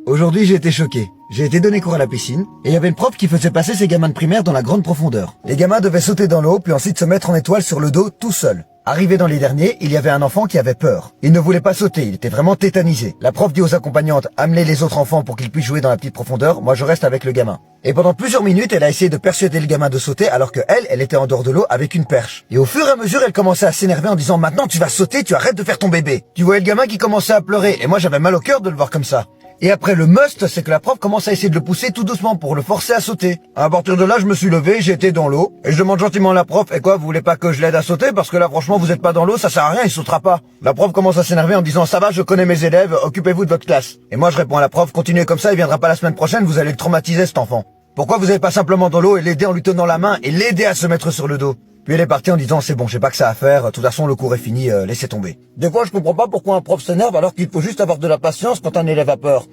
Aujourd'hui, j'ai été choqué. J'ai été donné cours à la piscine, et il y avait une prof qui faisait passer ses gamins de primaire dans la grande profondeur. Les gamins devaient sauter dans l'eau, puis ensuite se mettre en étoile sur le dos tout seul. Arrivé dans les derniers, il y avait un enfant qui avait peur. Il ne voulait pas sauter, il était vraiment tétanisé. La prof dit aux accompagnantes, amenez les autres enfants pour qu'ils puissent jouer dans la petite profondeur, moi je reste avec le gamin. Et pendant plusieurs minutes, elle a essayé de persuader le gamin de sauter alors que elle était en dehors de l'eau avec une perche. Et au fur et à mesure, elle commençait à s'énerver en disant, maintenant tu vas sauter, tu arrêtes de faire ton bébé. Tu voyais le gamin qui commençait à pleurer, et moi j'avais mal au cœur de le voir comme ça. Et après le must, c'est que la prof commence à essayer de le pousser tout doucement pour le forcer à sauter. À partir de là, je me suis levé, j'ai été dans l'eau, et je demande gentiment à la prof, et quoi, vous voulez pas que je l'aide à sauter? Parce que là, franchement, vous êtes pas dans l'eau, ça sert à rien, il sautera pas. La prof commence à s'énerver en disant, ça va, je connais mes élèves, occupez-vous de votre classe. Et moi, je réponds à la prof, continuez comme ça, il viendra pas la semaine prochaine, vous allez le traumatiser, cet enfant. Pourquoi vous avez pas simplement dans l'eau et l'aider en lui tenant la main et l'aider à se mettre sur le dos? Puis elle est partie en disant, c'est bon, j'ai pas que ça à faire, de toute façon, le cours est fini, laissez tomber. Des fois, je comprends pas pourquoi un prof s'énerve alors qu'il faut juste avoir de la patience quand un élève a peur.